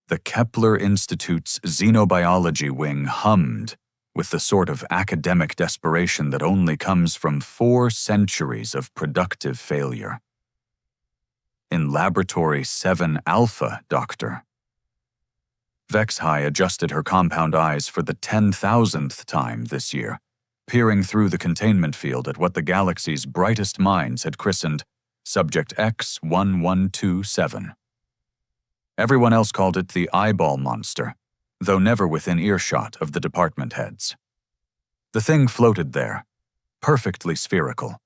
The Kepler Institute's xenobiology wing hummed with the sort of academic desperation that only comes from 4 centuries of productive failure. In Laboratory 7 Alpha, Doctor. Vexhai adjusted her compound eyes for the 10,000th time this year, peering through the containment field at what the galaxy's brightest minds had christened Subject X1127. Everyone else called it the eyeball monster, though never within earshot of the department heads. The thing floated there, perfectly spherical,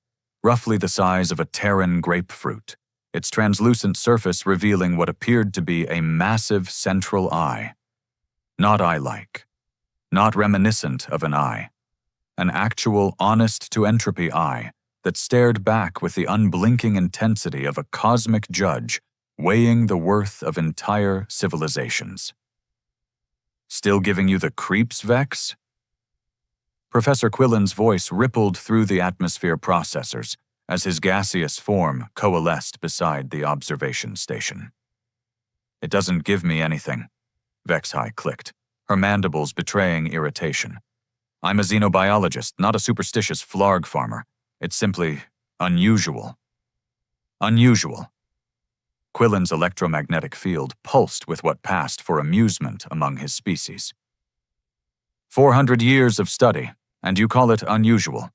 roughly the size of a Terran grapefruit, its translucent surface revealing what appeared to be a massive central eye. Not eye-like, not reminiscent of an eye, an actual honest-to-entropy eye that stared back with the unblinking intensity of a cosmic judge weighing the worth of entire civilizations. Still giving you the creeps, Vex? Professor Quillen's voice rippled through the atmosphere processors as his gaseous form coalesced beside the observation station. It doesn't give me anything, Vexhai clicked, her mandibles betraying irritation. I'm a xenobiologist, not a superstitious flarg farmer. It's simply unusual. Unusual. Quillen's electromagnetic field pulsed with what passed for amusement among his species. 400 years of study, and you call it unusual.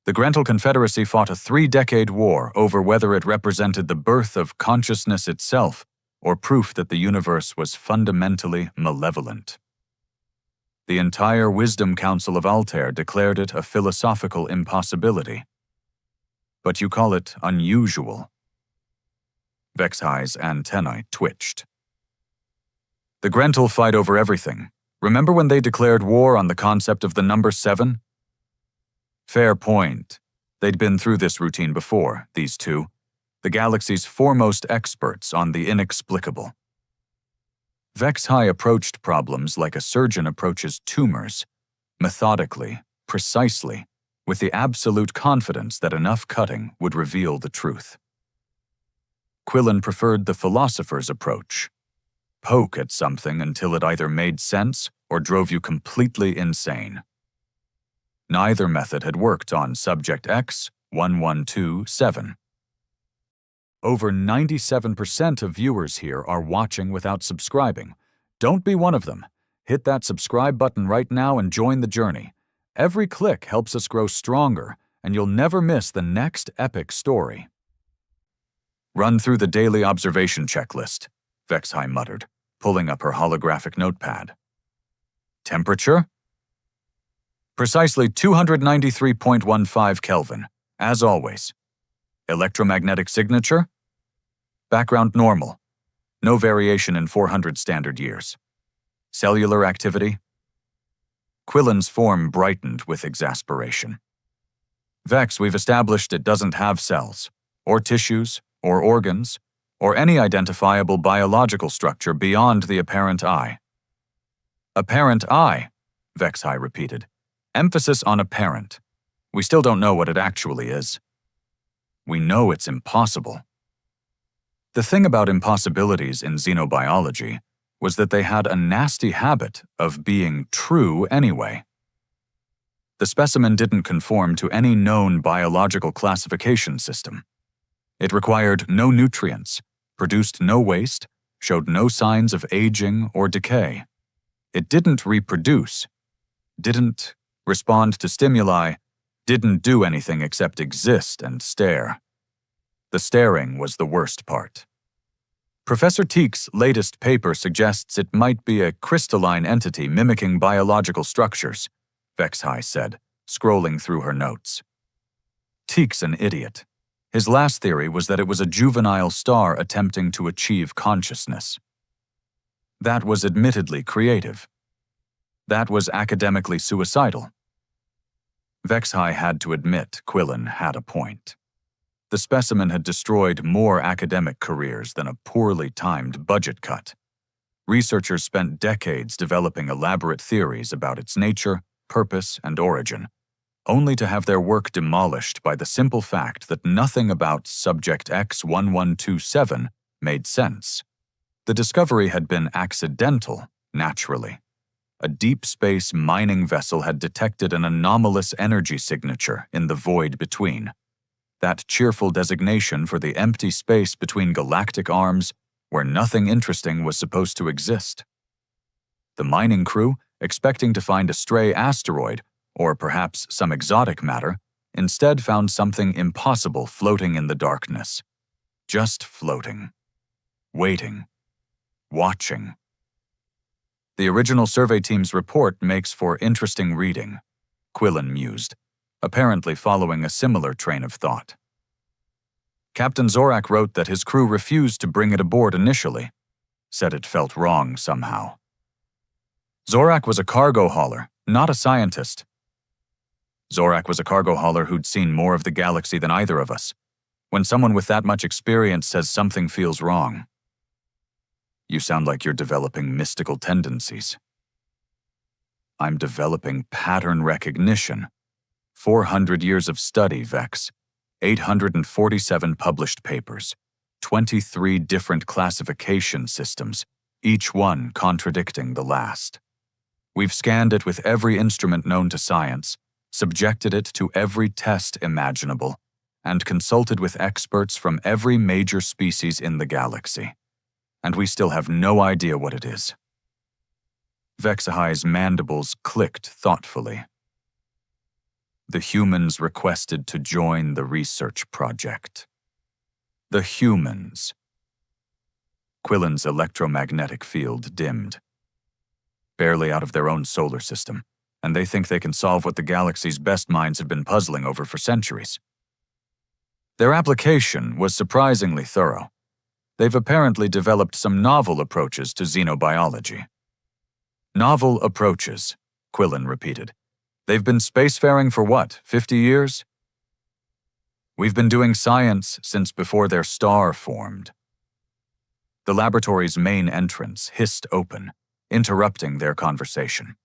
The Grental Confederacy fought a 3-decade war over whether it represented the birth of consciousness itself or proof that the universe was fundamentally malevolent. The entire Wisdom Council of Altair declared it a philosophical impossibility. But you call it unusual. Vexhai's antennae twitched. The Grental fight over everything. Remember when they declared war on the concept of the number 7? Fair point. They'd been through this routine before, these two, the galaxy's foremost experts on the inexplicable. Vexhai approached problems like a surgeon approaches tumors, methodically, precisely, with the absolute confidence that enough cutting would reveal the truth. Quillen preferred the philosopher's approach. Poke at something until it either made sense or drove you completely insane. Neither method had worked on Subject X1127. Over 97% of viewers here are watching without subscribing. Don't be one of them. Hit that subscribe button right now and join the journey. Every click helps us grow stronger, and you'll never miss the next epic story. Run through the daily observation checklist, Vexhai muttered, pulling up her holographic notepad. Temperature? Precisely 293.15 Kelvin, as always. Electromagnetic signature? Background normal. No variation in 400 standard years. Cellular activity? Quillen's form brightened with exasperation. Vex, we've established it doesn't have cells, or tissues, or organs, or any identifiable biological structure beyond the apparent eye. Apparent eye, Vexhai repeated. Emphasis on apparent. We still don't know what it actually is. We know it's impossible. The thing about impossibilities in xenobiology was that they had a nasty habit of being true anyway. The specimen didn't conform to any known biological classification system. It required no nutrients, produced no waste, showed no signs of aging or decay. It didn't reproduce, didn't respond to stimuli, didn't do anything except exist and stare. The staring was the worst part. Professor Teague's latest paper suggests it might be a crystalline entity mimicking biological structures, Vexhai said, scrolling through her notes. Teague's an idiot. His last theory was that it was a juvenile star attempting to achieve consciousness. That was admittedly creative. That was academically suicidal. Vexhai had to admit Quillen had a point. The specimen had destroyed more academic careers than a poorly timed budget cut. Researchers spent decades developing elaborate theories about its nature, purpose, and origin, only to have their work demolished by the simple fact that nothing about Subject X1127 made sense. The discovery had been accidental, naturally. A deep space mining vessel had detected an anomalous energy signature in the void between. That cheerful designation for the empty space between galactic arms where nothing interesting was supposed to exist. The mining crew, expecting to find a stray asteroid, or perhaps some exotic matter, instead found something impossible floating in the darkness. Just floating. Waiting. Watching. The original survey team's report makes for interesting reading, Quillen mused, apparently following a similar train of thought. Captain Zorak wrote that his crew refused to bring it aboard initially, said it felt wrong somehow. Zorak was a cargo hauler, not a scientist. Zorak was a cargo hauler who'd seen more of the galaxy than either of us. When someone with that much experience says something feels wrong. You sound like you're developing mystical tendencies. I'm developing pattern recognition. 400 years of study, Vex. 847 published papers. 23 different classification systems, each one contradicting the last. We've scanned it with every instrument known to science, subjected it to every test imaginable, and consulted with experts from every major species in the galaxy. And we still have no idea what it is. Vexahai's mandibles clicked thoughtfully. The humans requested to join the research project. The humans. Quillen's electromagnetic field dimmed. Barely out of their own solar system, and they think they can solve what the galaxy's best minds have been puzzling over for centuries. Their application was surprisingly thorough. They've apparently developed some novel approaches to xenobiology. Novel approaches, Quillen repeated. They've been spacefaring for what, 50 years? We've been doing science since before their star formed. The laboratory's main entrance hissed open, interrupting their conversation.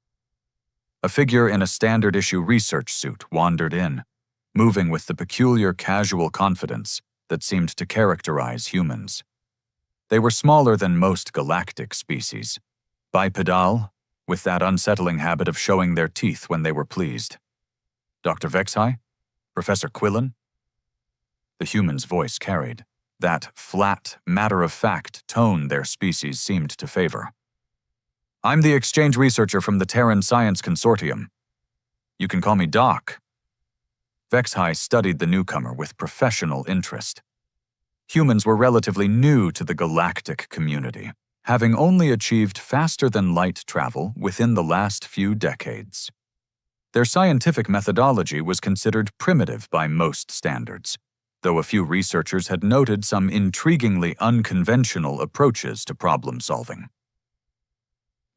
A figure in a standard-issue research suit wandered in, moving with the peculiar casual confidence that seemed to characterize humans. They were smaller than most galactic species, bipedal, with that unsettling habit of showing their teeth when they were pleased. Dr. Vexhai? Professor Quillen? The human's voice carried, that flat, matter-of-fact tone their species seemed to favor. I'm the exchange researcher from the Terran Science Consortium. You can call me Doc. Vexhai studied the newcomer with professional interest. Humans were relatively new to the galactic community, having only achieved faster-than-light travel within the last few decades. Their scientific methodology was considered primitive by most standards, though a few researchers had noted some intriguingly unconventional approaches to problem-solving.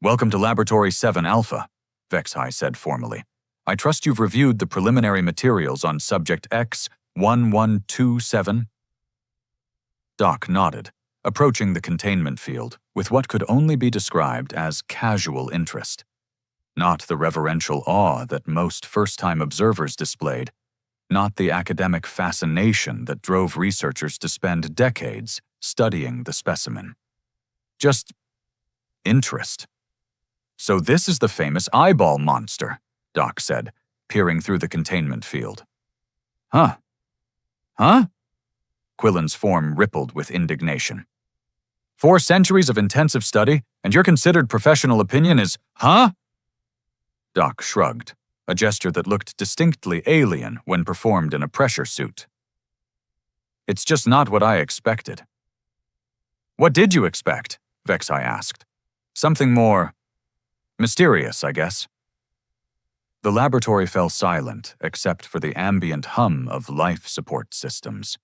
Welcome to Laboratory 7 Alpha, Vexhai said formally. I trust you've reviewed the preliminary materials on Subject X-1127. Doc nodded, approaching the containment field with what could only be described as casual interest. Not the reverential awe that most first-time observers displayed, not the academic fascination that drove researchers to spend decades studying the specimen. Just interest. So this is the famous eyeball monster, Doc said, peering through the containment field. Huh? Quillen's form rippled with indignation. 4 centuries of intensive study, and your considered professional opinion is, huh? Doc shrugged, a gesture that looked distinctly alien when performed in a pressure suit. It's just not what I expected. What did you expect? Vexhai asked. Something more mysterious, I guess. The laboratory fell silent except for the ambient hum of life support systems.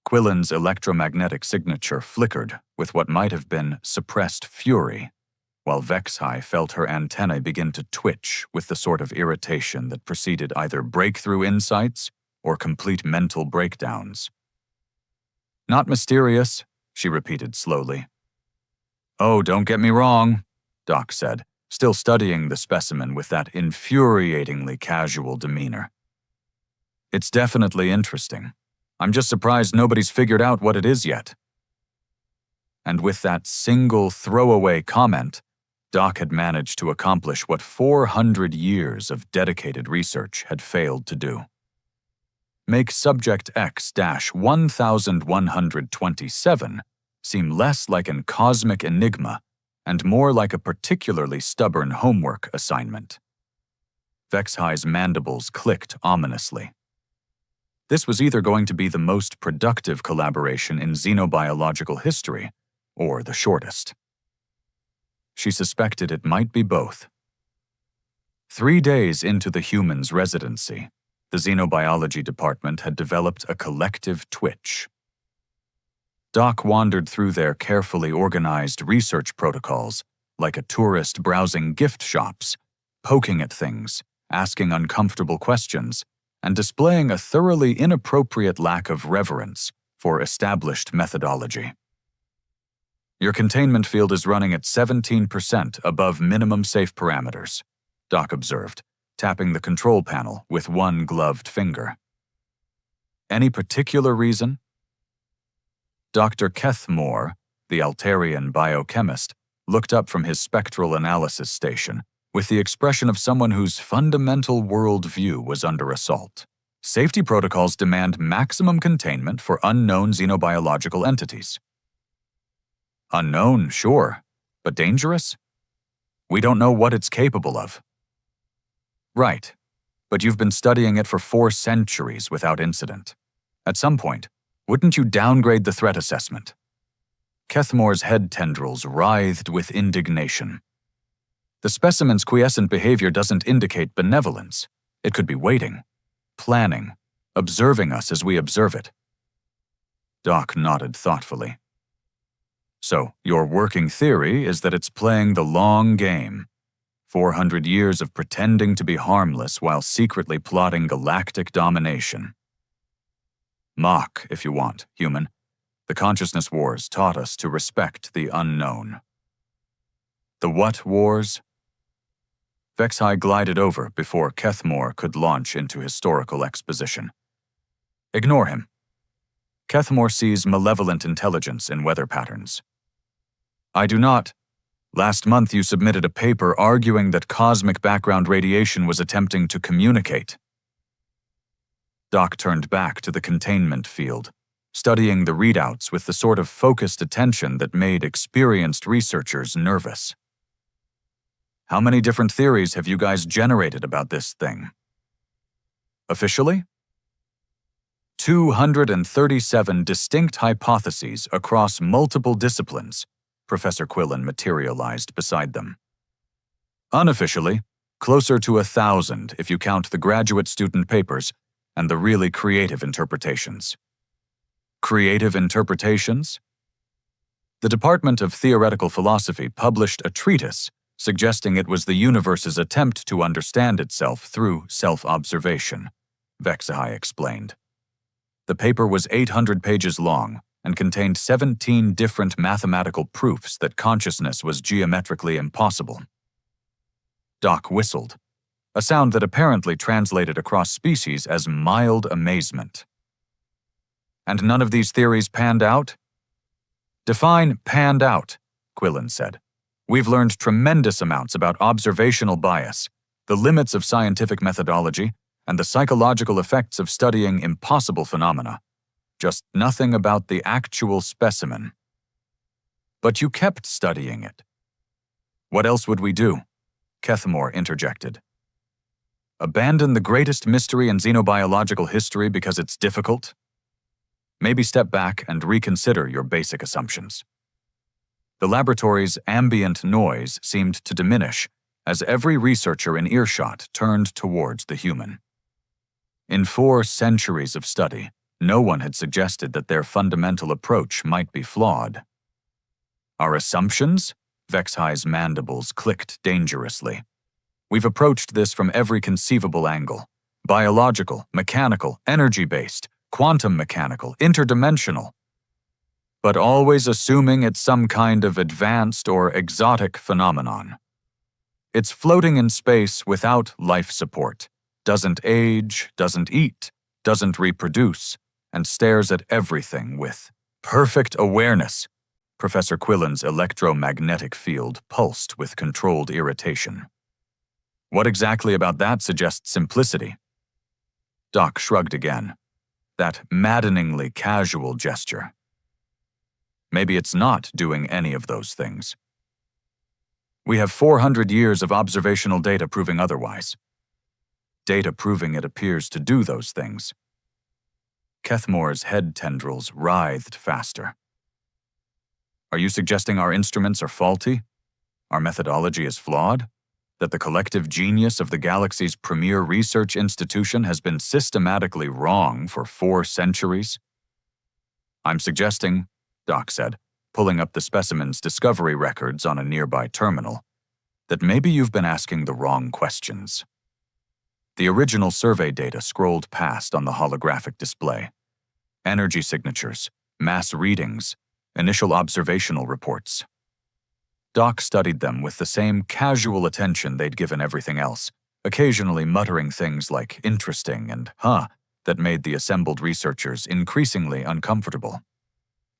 Quillen's electromagnetic signature flickered with what might have been suppressed fury, while Vexhai felt her antennae begin to twitch with the sort of irritation that preceded either breakthrough insights or complete mental breakdowns. Not mysterious, she repeated slowly. Oh, don't get me wrong, Doc said, still studying the specimen with that infuriatingly casual demeanor. It's definitely interesting. I'm just surprised nobody's figured out what it is yet. and with that single throwaway comment, Doc had managed to accomplish what 400 years of dedicated research had failed to do. Make Subject X-1127 seem less like an cosmic enigma and more like a particularly stubborn homework assignment. Vexhai's mandibles clicked ominously. This was either going to be the most productive collaboration in xenobiological history, or the shortest. She suspected it might be both. 3 days into the humans' residency, the xenobiology department had developed a collective twitch. Doc wandered through their carefully organized research protocols like a tourist browsing gift shops, poking at things, asking uncomfortable questions, and displaying a thoroughly inappropriate lack of reverence for established methodology. Your containment field is running at 17% above minimum safe parameters, Doc observed, tapping the control panel with one gloved finger. Any particular reason? Dr. Kethmore, the Altarian biochemist, looked up from his spectral analysis station with the expression of someone whose fundamental worldview was under assault. Safety protocols demand maximum containment for unknown xenobiological entities. Unknown, sure, but dangerous? We don't know what it's capable of. Right, but you've been studying it for 4 centuries without incident. At some point, wouldn't you downgrade the threat assessment? Kethmore's head tendrils writhed with indignation. The specimen's quiescent behavior doesn't indicate benevolence. It could be waiting, planning, observing us as we observe it. Doc nodded thoughtfully. So, your working theory is that it's playing the long game. 400 years of pretending to be harmless while secretly plotting galactic domination. Mock, if you want, human. The consciousness wars taught us to respect the unknown. The what wars? Vexhai glided over before Kethmore could launch into historical exposition. Ignore him. Kethmore sees malevolent intelligence in weather patterns. I do not. Last month you submitted a paper arguing that cosmic background radiation was attempting to communicate. Doc turned back to the containment field, studying the readouts with the sort of focused attention that made experienced researchers nervous. How many different theories have you guys generated about this thing? Officially? 237 distinct hypotheses across multiple disciplines, Professor Quillen materialized beside them. Unofficially, closer to 1,000 if you count the graduate student papers and the really creative interpretations. Creative interpretations? The Department of Theoretical Philosophy published a treatise suggesting it was the universe's attempt to understand itself through self-observation, Vexhai explained. The paper was 800 pages long and contained 17 different mathematical proofs that consciousness was geometrically impossible. Doc whistled, a sound that apparently translated across species as mild amazement. And none of these theories panned out? Define panned out, Quillen said. We've learned tremendous amounts about observational bias, the limits of scientific methodology, and the psychological effects of studying impossible phenomena. Just nothing about the actual specimen. But you kept studying it. What else would we do? Kethmore interjected. Abandon the greatest mystery in xenobiological history because it's difficult? Maybe step back and reconsider your basic assumptions. The laboratory's ambient noise seemed to diminish as every researcher in earshot turned towards the human. In 4 centuries of study, no one had suggested that their fundamental approach might be flawed. Our assumptions? Vexhai's mandibles clicked dangerously. We've approached this from every conceivable angle. Biological, mechanical, energy-based, quantum mechanical, interdimensional. But always assuming it's some kind of advanced or exotic phenomenon. It's floating in space without life support, doesn't age, doesn't eat, doesn't reproduce, and stares at everything with perfect awareness. Professor Quillen's electromagnetic field pulsed with controlled irritation. What exactly about that suggests simplicity? Doc shrugged again. That maddeningly casual gesture. Maybe it's not doing any of those things. We have 400 years of observational data proving otherwise. Data proving it appears to do those things. Kethmore's head tendrils writhed faster. Are you suggesting our instruments are faulty? Our methodology is flawed? That the collective genius of the galaxy's premier research institution has been systematically wrong for 4 centuries? I'm suggesting, Doc said, pulling up the specimen's discovery records on a nearby terminal, that maybe you've been asking the wrong questions. The original survey data scrolled past on the holographic display. Energy signatures, mass readings, initial observational reports. Doc studied them with the same casual attention they'd given everything else, occasionally muttering things like interesting and huh that made the assembled researchers increasingly uncomfortable.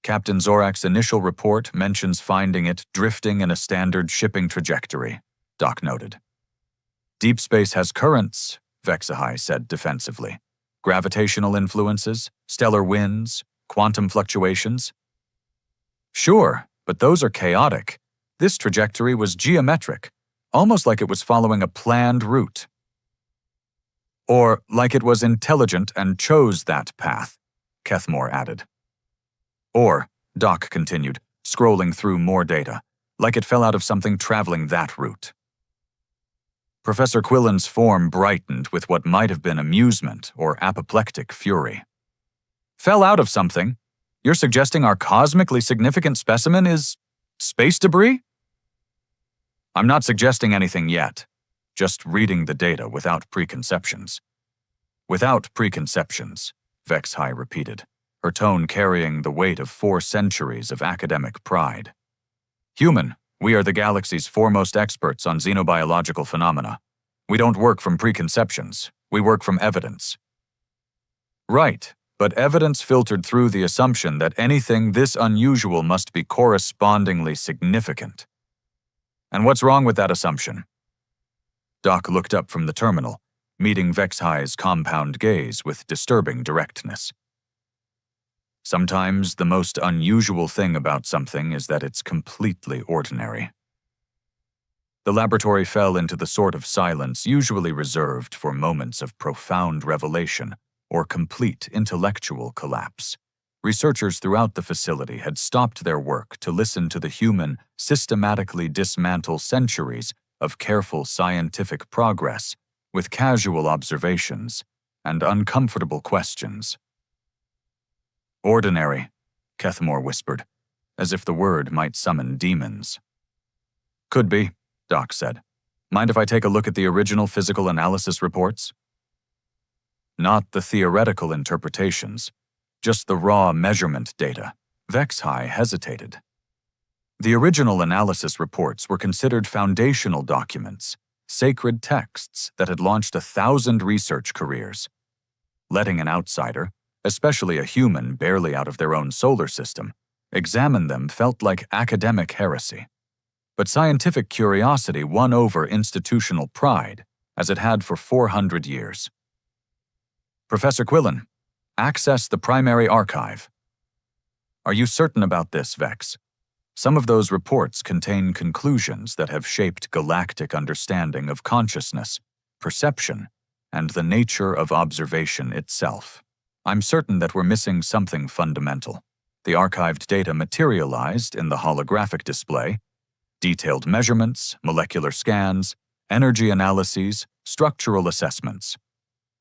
Captain Zorak's initial report mentions finding it drifting in a standard shipping trajectory, Doc noted. Deep space has currents, Vexahai said defensively. Gravitational influences, stellar winds, quantum fluctuations. Sure, but those are chaotic. This trajectory was geometric, almost like it was following a planned route. Or like it was intelligent and chose that path, Kethmore added. Or, Doc continued, scrolling through more data, like it fell out of something traveling that route. Professor Quillen's form brightened with what might have been amusement or apoplectic fury. Fell out of something? You're suggesting our cosmically significant specimen is space debris? I'm not suggesting anything yet, just reading the data without preconceptions. Without preconceptions, Vexahai repeated, her tone carrying the weight of 4 centuries of academic pride. Human, we are the galaxy's foremost experts on xenobiological phenomena. We don't work from preconceptions, we work from evidence. Right, but evidence filtered through the assumption that anything this unusual must be correspondingly significant. And what's wrong with that assumption? Doc looked up from the terminal, meeting Vexahai's compound gaze with disturbing directness. Sometimes the most unusual thing about something is that it's completely ordinary. The laboratory fell into the sort of silence usually reserved for moments of profound revelation or complete intellectual collapse. Researchers throughout the facility had stopped their work to listen to the human systematically dismantle centuries of careful scientific progress with casual observations and uncomfortable questions. Ordinary, Kethmore whispered, as if the word might summon demons. Could be, Doc said. Mind if I take a look at the original physical analysis reports? Not the theoretical interpretations, just the raw measurement data. Vexahai hesitated. The original analysis reports were considered foundational documents, sacred texts that had launched 1,000 research careers. Letting an outsider, especially a human barely out of their own solar system, examine them felt like academic heresy. But scientific curiosity won over institutional pride, as it had for 400 years. Professor Quillen, access the primary archive. Are you certain about this, Vex? Some of those reports contain conclusions that have shaped galactic understanding of consciousness, perception, and the nature of observation itself. I'm certain that we're missing something fundamental. The archived data materialized in the holographic display, detailed measurements, molecular scans, energy analyses, structural assessments.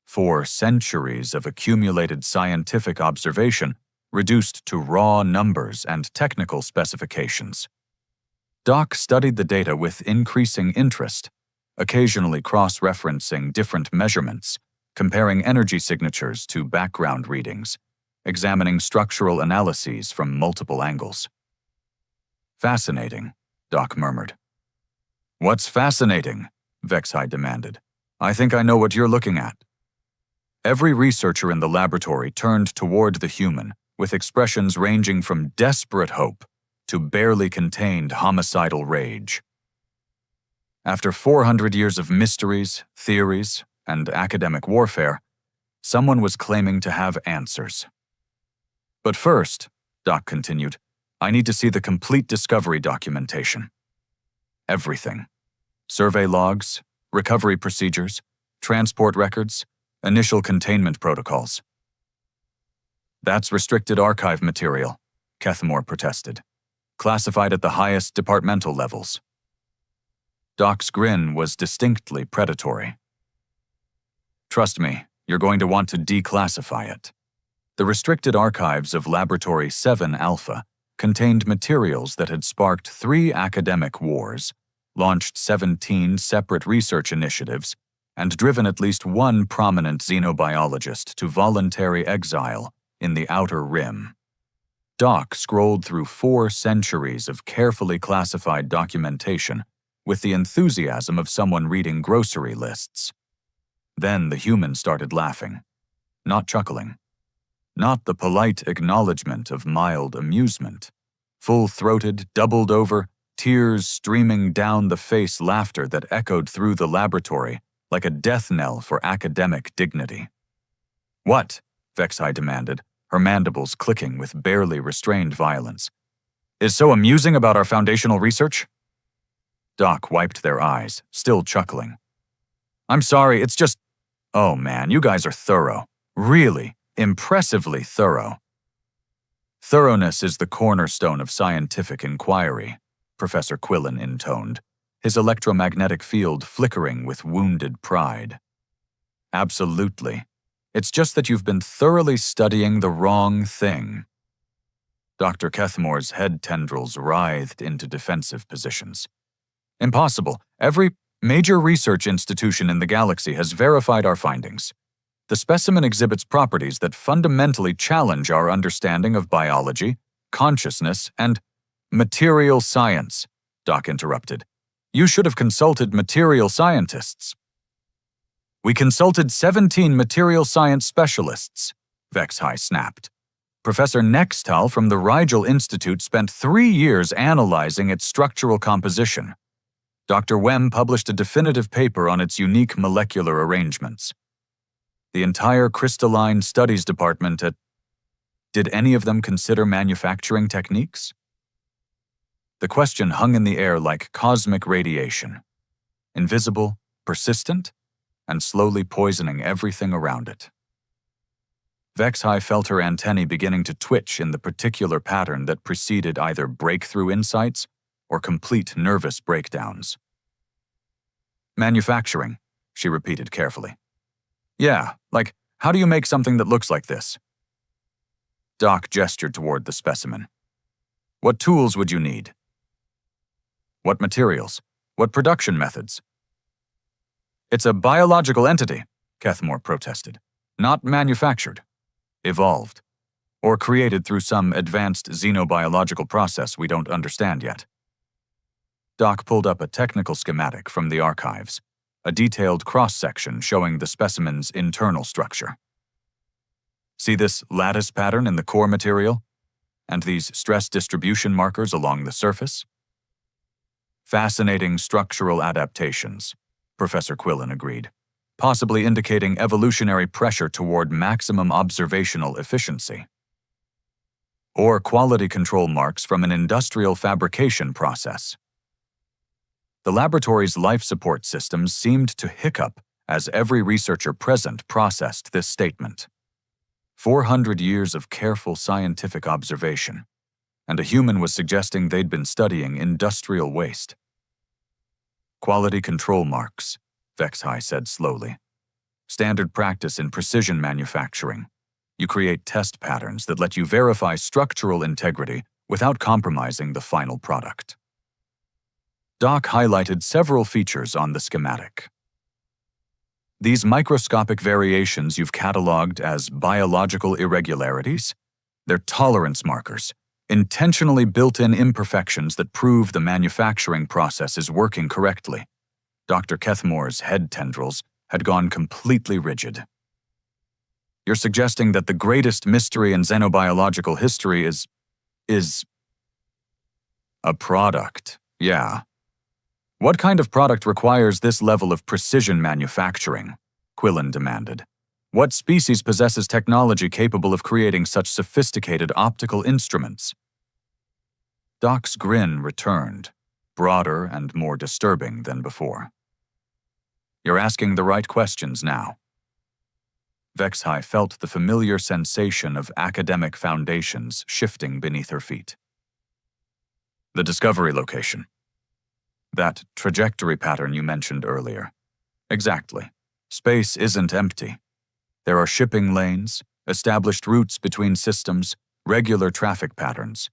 4 centuries of accumulated scientific observation reduced to raw numbers and technical specifications. Doc studied the data with increasing interest, occasionally cross-referencing different measurements, comparing energy signatures to background readings, examining structural analyses from multiple angles. Fascinating, Doc murmured. What's fascinating? Vexahai demanded. I think I know what you're looking at. Every researcher in the laboratory turned toward the human, with expressions ranging from desperate hope to barely contained homicidal rage. After 400 years of mysteries, theories, and academic warfare, someone was claiming to have answers. But first, Doc continued, I need to see the complete discovery documentation. Everything. Survey logs, recovery procedures, transport records, initial containment protocols. That's restricted archive material, Kethmore protested, classified at the highest departmental levels. Doc's grin was distinctly predatory. Trust me, you're going to want to declassify it. The restricted archives of Laboratory 7 Alpha contained materials that had sparked 3 academic wars, launched 17 separate research initiatives, and driven at least 1 prominent xenobiologist to voluntary exile in the Outer Rim. Doc scrolled through 4 centuries of carefully classified documentation with the enthusiasm of someone reading grocery lists. Then the human started laughing, not chuckling. Not the polite acknowledgement of mild amusement. Full-throated, doubled-over, tears streaming down the face laughter that echoed through the laboratory like a death knell for academic dignity. What? Vexai demanded, her mandibles clicking with barely restrained violence. Is so amusing about our foundational research? Doc wiped their eyes, still chuckling. I'm sorry, it's just… Oh man, you guys are thorough. Really, impressively thorough. Thoroughness is the cornerstone of scientific inquiry, Professor Quillen intoned, his electromagnetic field flickering with wounded pride. Absolutely. It's just that you've been thoroughly studying the wrong thing. Dr. Kethmore's head tendrils writhed into defensive positions. Impossible. Every major research institution in the galaxy has verified our findings. The specimen exhibits properties that fundamentally challenge our understanding of biology, consciousness, and material science, Doc interrupted. You should have consulted material scientists. We consulted 17 material science specialists, Vexai snapped. Professor Nextal from the Rigel Institute spent 3 years analyzing its structural composition. Dr. Wem published a definitive paper on its unique molecular arrangements. The entire crystalline studies department at… Did any of them consider manufacturing techniques? The question hung in the air like cosmic radiation. Invisible, persistent, and slowly poisoning everything around it. Vexai felt her antennae beginning to twitch in the particular pattern that preceded either breakthrough insights or complete nervous breakdowns. Manufacturing, she repeated carefully. Yeah, like, how do you make something that looks like this? Doc gestured toward the specimen. What tools would you need? What materials? What production methods? It's a biological entity, Kethmore protested. Not manufactured. Evolved. Or created through some advanced xenobiological process we don't understand yet. Doc pulled up a technical schematic from the archives, a detailed cross-section showing the specimen's internal structure. See this lattice pattern in the core material? And these stress distribution markers along the surface? Fascinating structural adaptations, Professor Quillen agreed, possibly indicating evolutionary pressure toward maximum observational efficiency. Or quality control marks from an industrial fabrication process. The laboratory's life support systems seemed to hiccup as every researcher present processed this statement. 400 years of careful scientific observation, and a human was suggesting they'd been studying industrial waste. Quality control marks, Vexai said slowly. Standard practice in precision manufacturing. You create test patterns that let you verify structural integrity without compromising the final product. Doc highlighted several features on the schematic. These microscopic variations you've cataloged as biological irregularities, they're tolerance markers, intentionally built-in imperfections that prove the manufacturing process is working correctly. Dr. Kethmore's head tendrils had gone completely rigid. You're suggesting that the greatest mystery in xenobiological history is… A product, yeah. What kind of product requires this level of precision manufacturing? Quillen demanded. What species possesses technology capable of creating such sophisticated optical instruments? Doc's grin returned, broader and more disturbing than before. You're asking the right questions now. Vexhai felt the familiar sensation of academic foundations shifting beneath her feet. The discovery location. That trajectory pattern you mentioned earlier. Exactly. Space isn't empty. There are shipping lanes, established routes between systems, regular traffic patterns.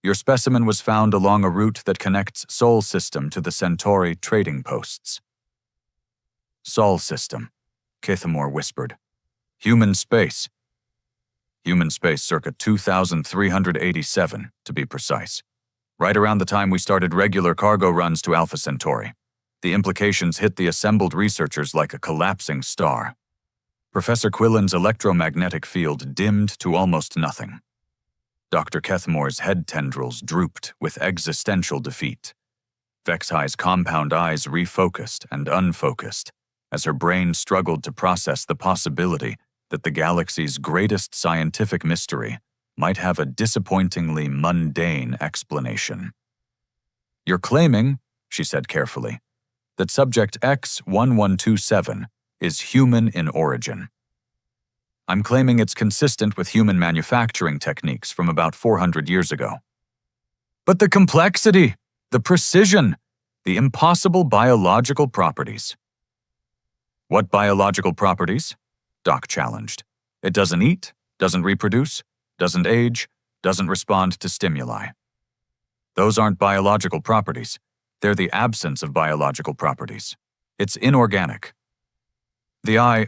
Your specimen was found along a route that connects Sol System to the Centauri trading posts. Sol System, Kithamore whispered. Human space. Human space circa 2387, to be precise. Right around the time we started regular cargo runs to Alpha Centauri. The implications hit the assembled researchers like a collapsing star. Professor Quillen's electromagnetic field dimmed to almost nothing. Dr. Kethmore's head tendrils drooped with existential defeat. Vexhai's compound eyes refocused and unfocused as her brain struggled to process the possibility that the galaxy's greatest scientific mystery might have a disappointingly mundane explanation. You're claiming, she said carefully, that subject X1127 is human in origin. I'm claiming it's consistent with human manufacturing techniques from about 400 years ago. But the complexity, the precision, the impossible biological properties. What biological properties? Doc challenged. It doesn't eat, doesn't reproduce, doesn't age, doesn't respond to stimuli. Those aren't biological properties. They're the absence of biological properties. It's inorganic. The eye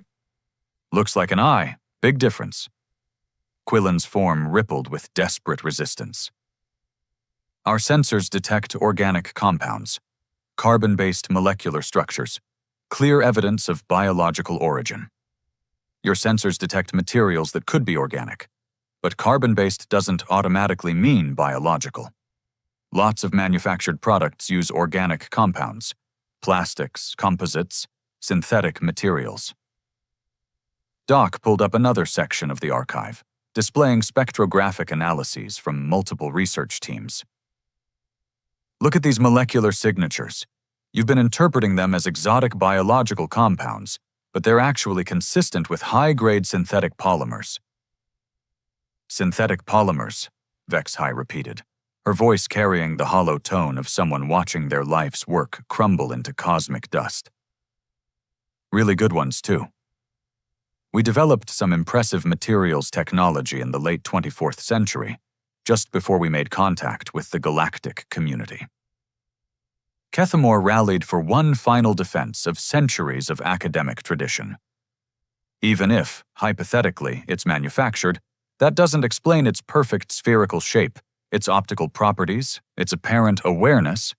looks like an eye. Big difference. Quillen's form rippled with desperate resistance. Our sensors detect organic compounds, carbon-based molecular structures, clear evidence of biological origin. Your sensors detect materials that could be organic, but carbon-based doesn't automatically mean biological. Lots of manufactured products use organic compounds, plastics, composites, synthetic materials. Doc pulled up another section of the archive, displaying spectrographic analyses from multiple research teams. Look at these molecular signatures. You've been interpreting them as exotic biological compounds, but they're actually consistent with high-grade synthetic polymers. Synthetic polymers, Vexhai repeated, her voice carrying the hollow tone of someone watching their life's work crumble into cosmic dust. Really good ones, too. We developed some impressive materials technology in the late 24th century, just before we made contact with the Galactic community. Kethamore rallied for one final defense of centuries of academic tradition. Even if, hypothetically, it's manufactured, that doesn't explain its perfect spherical shape, its optical properties, its apparent awareness.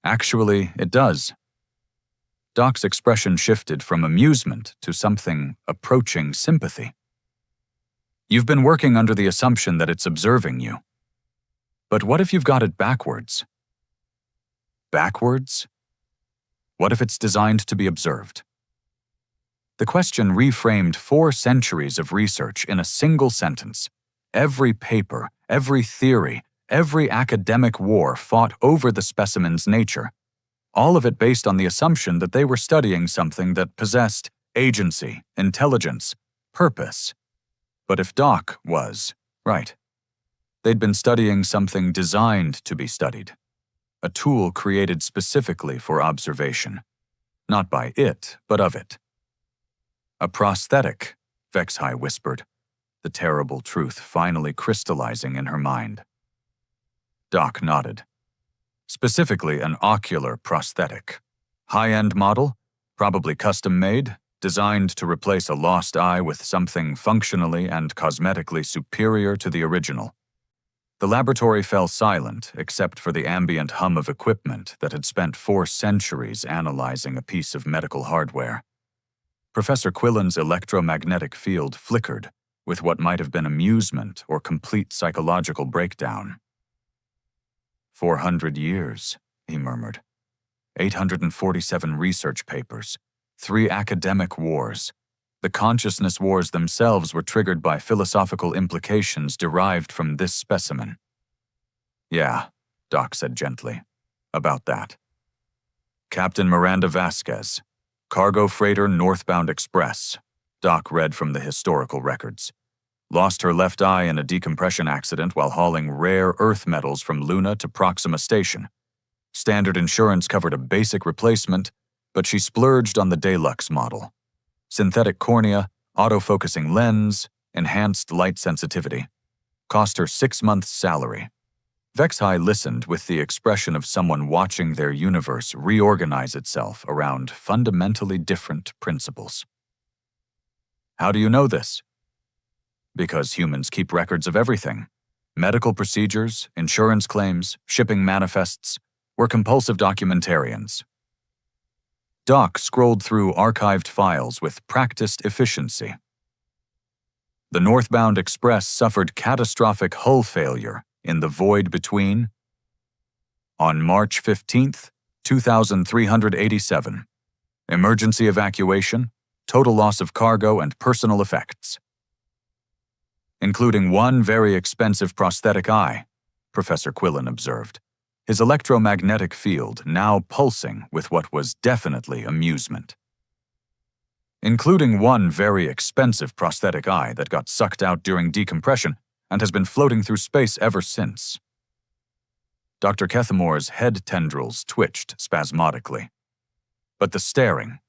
Actually, it does. Doc's expression shifted from amusement to something approaching sympathy. You've been working under the assumption that it's observing you. But what if you've got it backwards? Backwards? What if it's designed to be observed? The question reframed 4 centuries of research in a single sentence. Every paper, every theory, every academic war fought over the specimen's nature. All of it based on the assumption that they were studying something that possessed agency, intelligence, purpose. But if Doc was, right, they'd been studying something designed to be studied. A tool created specifically for observation. Not by it, but of it. A prosthetic, Vexhai whispered, the terrible truth finally crystallizing in her mind. Doc nodded. Specifically an ocular prosthetic. High-end model, probably custom-made, designed to replace a lost eye with something functionally and cosmetically superior to the original. The laboratory fell silent except for the ambient hum of equipment that had spent 4 centuries analyzing a piece of medical hardware. Professor Quillen's electromagnetic field flickered with what might have been amusement or complete psychological breakdown. 400 years, he murmured. 847 research papers, 3 academic wars. The consciousness wars themselves were triggered by philosophical implications derived from this specimen. Yeah, Doc said gently. About that. Captain Miranda Vasquez, cargo freighter Northbound Express, Doc read from the historical records. Lost her left eye in a decompression accident while hauling rare earth metals from Luna to Proxima Station. Standard insurance covered a basic replacement, but she splurged on the deluxe model. Synthetic cornea, autofocusing lens, enhanced light sensitivity. Cost her 6 months' salary. Vexhai listened with the expression of someone watching their universe reorganize itself around fundamentally different principles. How do you know this? Because humans keep records of everything. Medical procedures, insurance claims, shipping manifests. We're compulsive documentarians. Doc scrolled through archived files with practiced efficiency. The Northbound Express suffered catastrophic hull failure in the void between on March 15, 2387. Emergency evacuation, total loss of cargo and personal effects. Including 1 very expensive prosthetic eye, Professor Quillen observed, his electromagnetic field now pulsing with what was definitely amusement. Including 1 very expensive prosthetic eye that got sucked out during decompression and has been floating through space ever since. Dr. Kethamore's head tendrils twitched spasmodically. But the staring,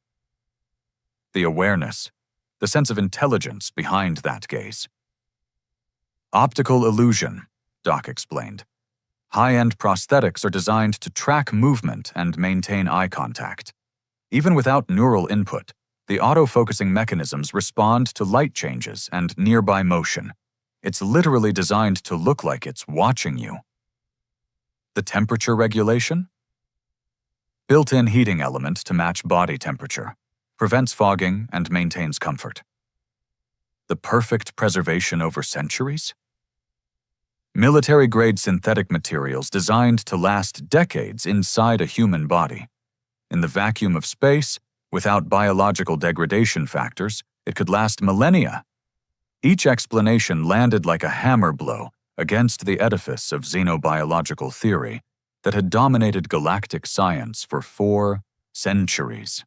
the awareness, the sense of intelligence behind that gaze. Optical illusion, Doc explained. High-end prosthetics are designed to track movement and maintain eye contact. Even without neural input, the autofocusing mechanisms respond to light changes and nearby motion. It's literally designed to look like it's watching you. The temperature regulation? Built-in heating element to match body temperature, prevents fogging and maintains comfort. The perfect preservation over centuries? Military-grade synthetic materials designed to last decades inside a human body. In the vacuum of space, without biological degradation factors, it could last millennia. Each explanation landed like a hammer blow against the edifice of xenobiological theory that had dominated galactic science for 4 centuries.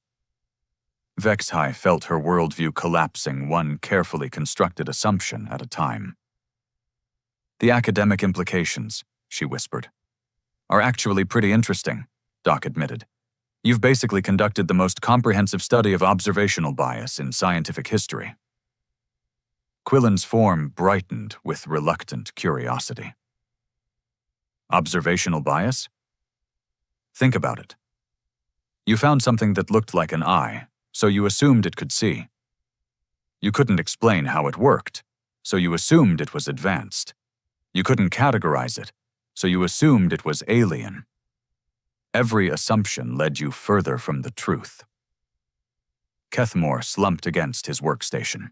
Vexhai felt her worldview collapsing one carefully constructed assumption at a time. The academic implications, she whispered, are actually pretty interesting, Doc admitted. You've basically conducted the most comprehensive study of observational bias in scientific history. Quillen's form brightened with reluctant curiosity. Observational bias? Think about it. You found something that looked like an eye, so you assumed it could see. You couldn't explain how it worked, so you assumed it was advanced. You couldn't categorize it, so you assumed it was alien. Every assumption led you further from the truth. Kethamore slumped against his workstation.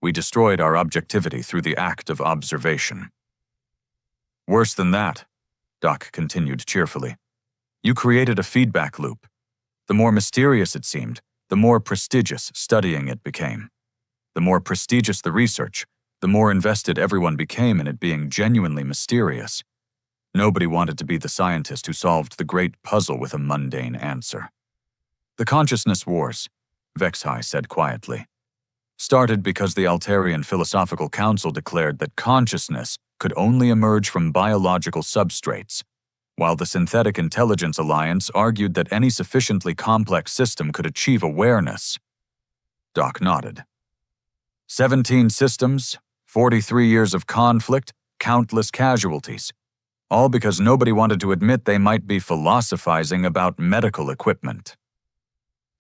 We destroyed our objectivity through the act of observation. Worse than that, Doc continued cheerfully. You created a feedback loop. The more mysterious it seemed, the more prestigious studying it became. The more prestigious the research, the more invested everyone became in it being genuinely mysterious. Nobody wanted to be the scientist who solved the great puzzle with a mundane answer. The consciousness wars, Vexhai said quietly, started because the Altarian Philosophical Council declared that consciousness could only emerge from biological substrates, while the Synthetic Intelligence Alliance argued that any sufficiently complex system could achieve awareness. Doc nodded. 17 systems, 43 years of conflict, countless casualties, all because nobody wanted to admit they might be philosophizing about medical equipment.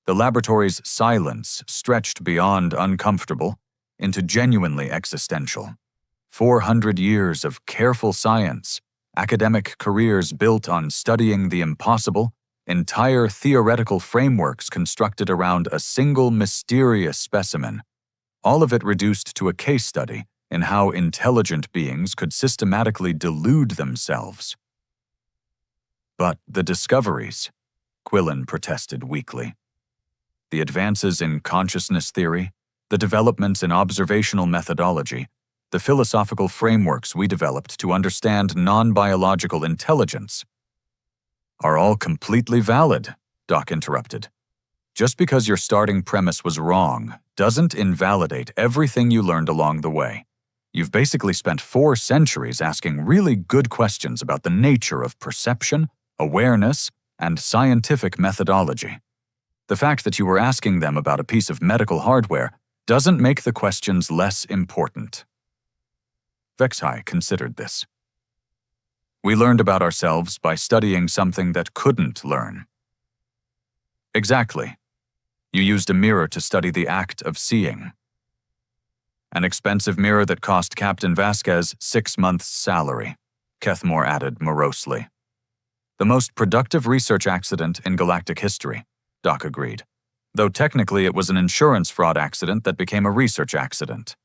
The laboratory's silence stretched beyond uncomfortable into genuinely existential. 400 years of careful science, academic careers built on studying the impossible, entire theoretical frameworks constructed around a single mysterious specimen, all of it reduced to a case study in how intelligent beings could systematically delude themselves But the discoveries, Quillen protested weakly. The advances in consciousness theory, the developments in observational methodology, the philosophical frameworks we developed to understand non-biological intelligence are all completely valid, Doc interrupted. Just because your starting premise was wrong doesn't invalidate everything you learned along the way. You've basically spent 4 centuries asking really good questions about the nature of perception, awareness, and scientific methodology. The fact that you were asking them about a piece of medical hardware doesn't make the questions less important. Vexhai considered this. We learned about ourselves by studying something that couldn't learn. Exactly. You used a mirror to study the act of seeing. An expensive mirror that cost Captain Vasquez 6 months' salary, Kethmore added morosely. The most productive research accident in galactic history, Doc agreed, though technically it was an insurance fraud accident that became a research accident.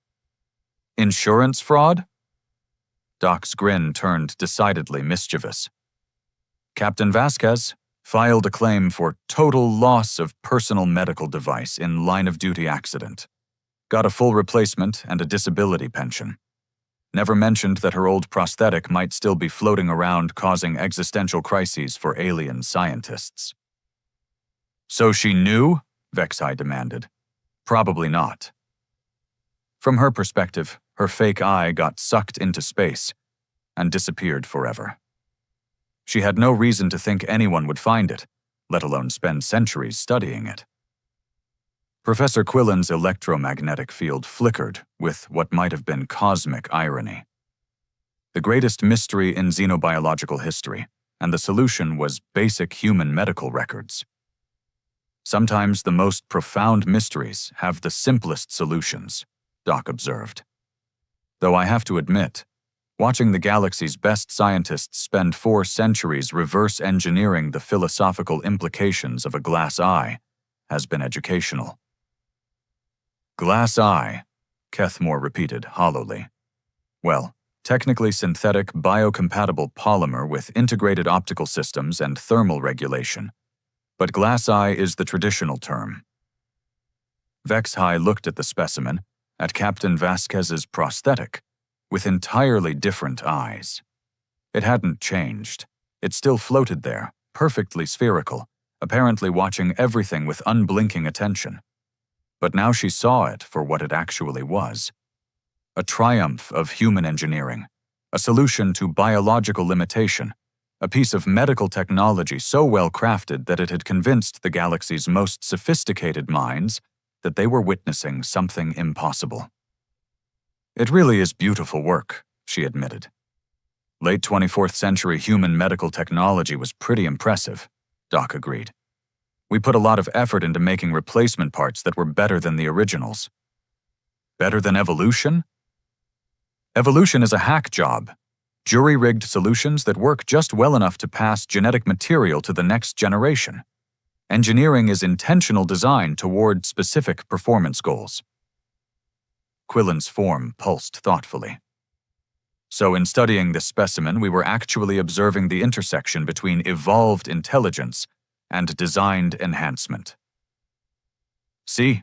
Insurance fraud? Doc's grin turned decidedly mischievous. Captain Vasquez filed a claim for total loss of personal medical device in line-of-duty accident. Got a full replacement and a disability pension. Never mentioned that her old prosthetic might still be floating around causing existential crises for alien scientists. So she knew? Vexhai demanded. Probably not. From her perspective, her fake eye got sucked into space and disappeared forever. She had no reason to think anyone would find it, let alone spend centuries studying it. Professor Quillen's electromagnetic field flickered with what might have been cosmic irony. The greatest mystery in xenobiological history, and the solution was basic human medical records. Sometimes the most profound mysteries have the simplest solutions, Doc observed. Though I have to admit, watching the galaxy's best scientists spend 4 centuries reverse engineering the philosophical implications of a glass eye has been educational. Glass eye, Kethmore repeated hollowly. Well, technically synthetic biocompatible polymer with integrated optical systems and thermal regulation. But glass eye is the traditional term. Vexhai looked at the specimen, at Captain Vasquez's prosthetic, with entirely different eyes. It hadn't changed. It still floated there, perfectly spherical, apparently watching everything with unblinking attention. But now she saw it for what it actually was. A triumph of human engineering, a solution to biological limitation, a piece of medical technology so well crafted that it had convinced the galaxy's most sophisticated minds that they were witnessing something impossible. It really is beautiful work, she admitted. Late 24th century human medical technology was pretty impressive, Doc agreed. We put a lot of effort into making replacement parts that were better than the originals. Better than evolution? Evolution is a hack job. Jury-rigged solutions that work just well enough to pass genetic material to the next generation. Engineering is intentional design toward specific performance goals. Quillen's form pulsed thoughtfully. So in studying this specimen, we were actually observing the intersection between evolved intelligence and designed enhancement. See?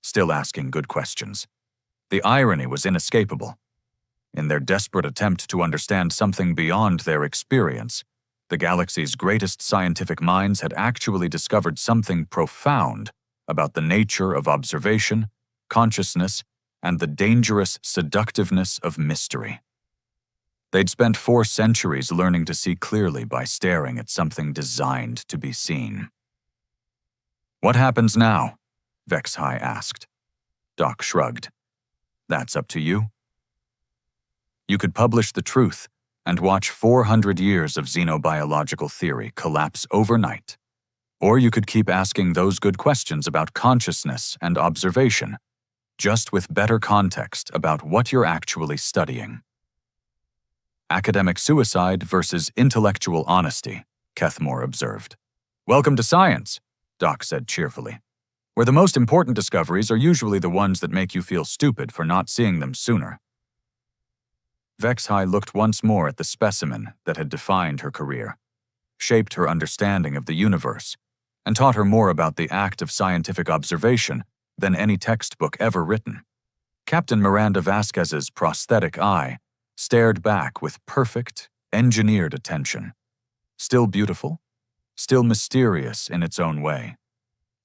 Still asking good questions. The irony was inescapable. In their desperate attempt to understand something beyond their experience, the galaxy's greatest scientific minds had actually discovered something profound about the nature of observation, consciousness, and the dangerous seductiveness of mystery. They'd spent 4 centuries learning to see clearly by staring at something designed to be seen. What happens now? Vexhai asked. Doc shrugged. That's up to you. You could publish the truth and watch 400 years of xenobiological theory collapse overnight. Or you could keep asking those good questions about consciousness and observation, just with better context about what you're actually studying. Academic suicide versus intellectual honesty, Kethmore observed. Welcome to science, Doc said cheerfully, where the most important discoveries are usually the ones that make you feel stupid for not seeing them sooner. Vexhai looked once more at the specimen that had defined her career, shaped her understanding of the universe, and taught her more about the act of scientific observation than any textbook ever written. Captain Miranda Vasquez's prosthetic eye stared back with perfect, engineered attention. Still beautiful, still mysterious in its own way,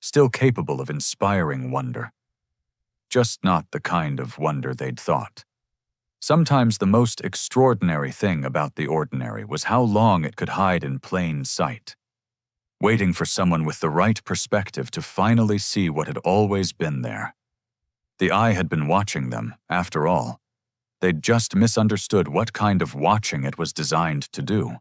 still capable of inspiring wonder. Just not the kind of wonder they'd thought. Sometimes the most extraordinary thing about the ordinary was how long it could hide in plain sight, waiting for someone with the right perspective to finally see what had always been there. The eye had been watching them, after all. They'd just misunderstood what kind of watching it was designed to do.